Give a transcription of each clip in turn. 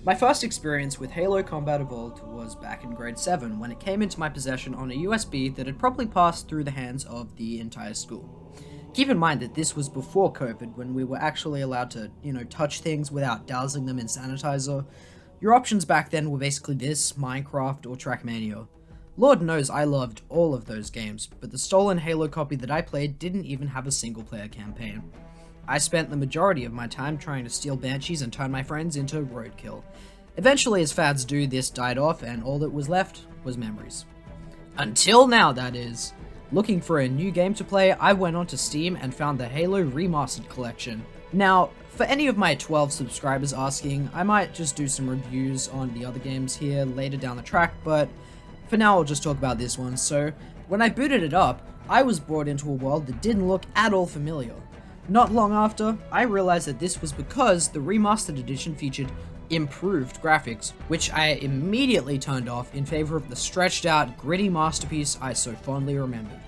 My first experience with Halo Combat Evolved was back in grade 7 when it came into my possession on a USB that had probably passed through the hands of the entire school. Keep in mind that this was before COVID, when we were actually allowed to, touch things without dousing them in sanitizer. Your options back then were basically this, Minecraft, or Trackmania. Lord knows I loved all of those games, but the stolen Halo copy that I played didn't even have a single player campaign. I spent the majority of my time trying to steal Banshees and turn my friends into roadkill. Eventually, as fads do, this died off and all that was left was memories. Until now, that is. Looking for a new game to play, I went onto Steam and found the Halo Remastered Collection. Now, for any of my 12 subscribers asking, I might just do some reviews on the other games here later down the track, but for now I'll just talk about this one. So, when I booted it up, I was brought into a world that didn't look at all familiar. Not long after, I realized that this was because the remastered edition featured improved graphics, which I immediately turned off in favor of the stretched out, gritty masterpiece I so fondly remembered.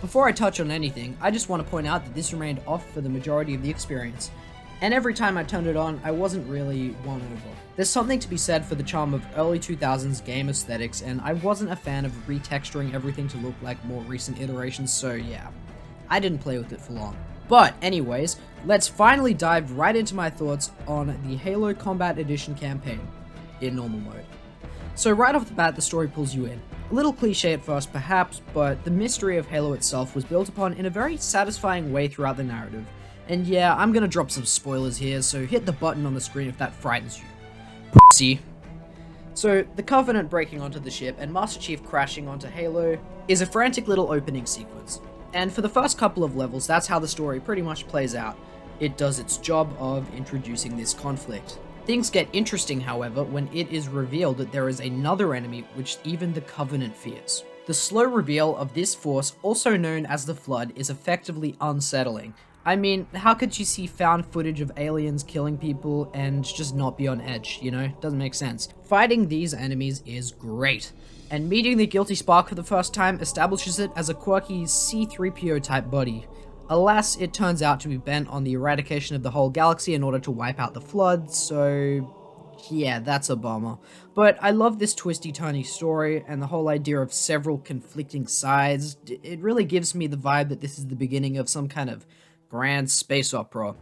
Before I touch on anything, I just want to point out that this remained off for the majority of the experience, and every time I turned it on, I wasn't really won over. There's something to be said for the charm of early 2000s game aesthetics, and I wasn't a fan of retexturing everything to look like more recent iterations, so yeah, I didn't play with it for long. But anyways, let's finally dive right into my thoughts on the Halo Combat Edition campaign in normal mode. So right off the bat, the story pulls you in. A little cliche at first perhaps, but the mystery of Halo itself was built upon in a very satisfying way throughout the narrative. And yeah, I'm gonna drop some spoilers here, so hit the button on the screen if that frightens you. Pussy. So, the Covenant breaking onto the ship and Master Chief crashing onto Halo is a frantic little opening sequence. And for the first couple of levels, that's how the story pretty much plays out. It does its job of introducing this conflict. Things get interesting, however, when it is revealed that there is another enemy which even the Covenant fears. The slow reveal of this force, also known as the Flood, is effectively unsettling. I mean, how could you see found footage of aliens killing people and just not be on edge, Doesn't make sense. Fighting these enemies is great, and meeting the Guilty Spark for the first time establishes it as a quirky C-3PO type buddy. Alas, it turns out to be bent on the eradication of the whole galaxy in order to wipe out the Flood, so yeah, that's a bummer. But I love this twisty-turny story, and the whole idea of several conflicting sides. It really gives me the vibe that this is the beginning of some kind of grand space opera,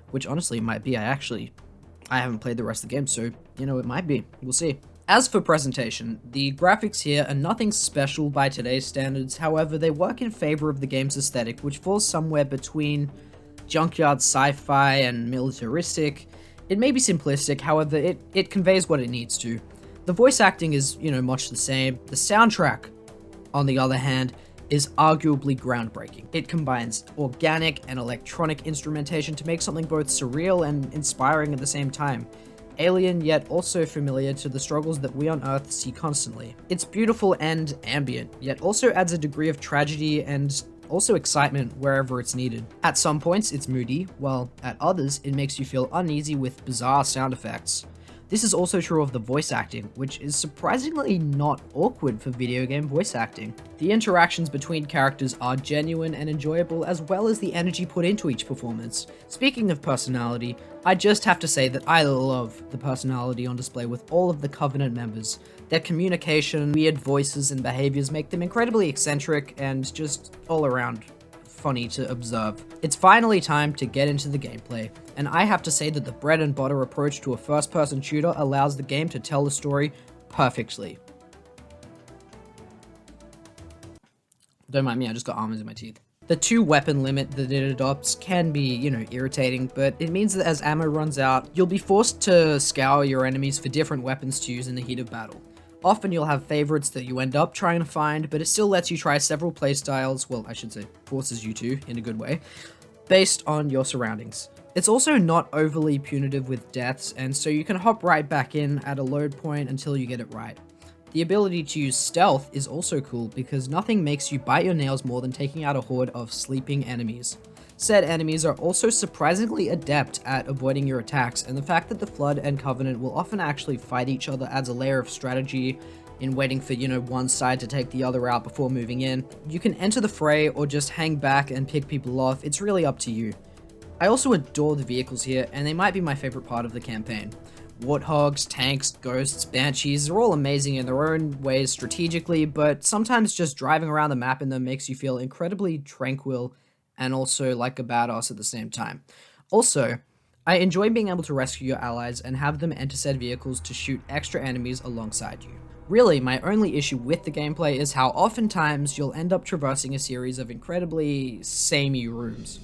which honestly it might be. I haven't played the rest of the game, so, it might be. We'll see. As for presentation, the graphics here are nothing special by today's standards, however, they work in favor of the game's aesthetic, which falls somewhere between junkyard sci-fi and militaristic. It may be simplistic, however, it conveys what it needs to. The voice acting is, much the same. The soundtrack, on the other hand, is arguably groundbreaking. It combines organic and electronic instrumentation to make something both surreal and inspiring at the same time. Alien, yet also familiar to the struggles that we on Earth see constantly. It's beautiful and ambient, yet also adds a degree of tragedy and also excitement wherever it's needed. At some points, it's moody, while at others, it makes you feel uneasy with bizarre sound effects. This is also true of the voice acting, which is surprisingly not awkward for video game voice acting. The interactions between characters are genuine and enjoyable, as well as the energy put into each performance. Speaking of personality, I just have to say that I love the personality on display with all of the Covenant members. Their communication, weird voices, and behaviors make them incredibly eccentric and just all around funny to observe. It's finally time to get into the gameplay, and I have to say that the bread and butter approach to a first-person shooter allows the game to tell the story perfectly. Don't mind me, I just got almonds in my teeth. The 2-weapon limit that it adopts can be, irritating, but it means that as ammo runs out, you'll be forced to scour your enemies for different weapons to use in the heat of battle. Often you'll have favorites that you end up trying to find, but it still lets you try several playstyles, well, I should say, forces you to, in a good way, based on your surroundings. It's also not overly punitive with deaths, and so you can hop right back in at a load point until you get it right. The ability to use stealth is also cool because nothing makes you bite your nails more than taking out a horde of sleeping enemies. Said enemies are also surprisingly adept at avoiding your attacks, and the fact that the Flood and Covenant will often actually fight each other adds a layer of strategy in waiting for, one side to take the other out before moving in. You can enter the fray or just hang back and pick people off, it's really up to you. I also adore the vehicles here, and they might be my favorite part of the campaign. Warthogs, tanks, ghosts, banshees are all amazing in their own ways strategically, but sometimes just driving around the map in them makes you feel incredibly tranquil and also like a badass at the same time. Also, I enjoy being able to rescue your allies and have them enter said vehicles to shoot extra enemies alongside you. Really, my only issue with the gameplay is how oftentimes you'll end up traversing a series of incredibly samey rooms.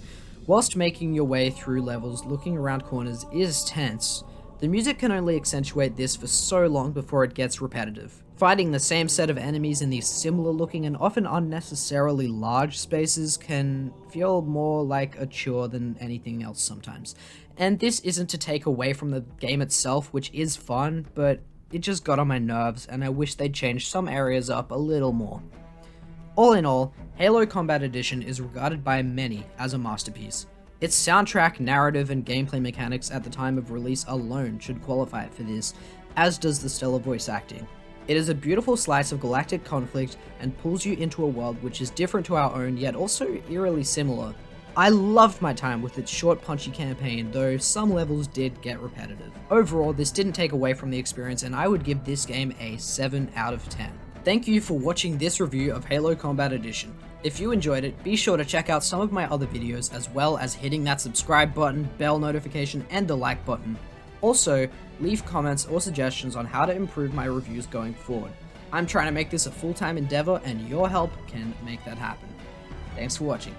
Whilst making your way through levels, looking around corners is tense. The music can only accentuate this for so long before it gets repetitive. Fighting the same set of enemies in these similar looking and often unnecessarily large spaces can feel more like a chore than anything else sometimes. And this isn't to take away from the game itself, which is fun, but it just got on my nerves and I wish they'd change some areas up a little more. All in all, Halo Combat Edition is regarded by many as a masterpiece. Its soundtrack, narrative, and gameplay mechanics at the time of release alone should qualify it for this, as does the stellar voice acting. It is a beautiful slice of galactic conflict and pulls you into a world which is different to our own yet also eerily similar. I loved my time with its short punchy campaign, though some levels did get repetitive. Overall, this didn't take away from the experience and I would give this game a 7 out of 10. Thank you for watching this review of Halo Combat Edition. If you enjoyed it, be sure to check out some of my other videos as well as hitting that subscribe button, bell notification, and the like button. Also, leave comments or suggestions on how to improve my reviews going forward. I'm trying to make this a full-time endeavor and your help can make that happen. Thanks for watching.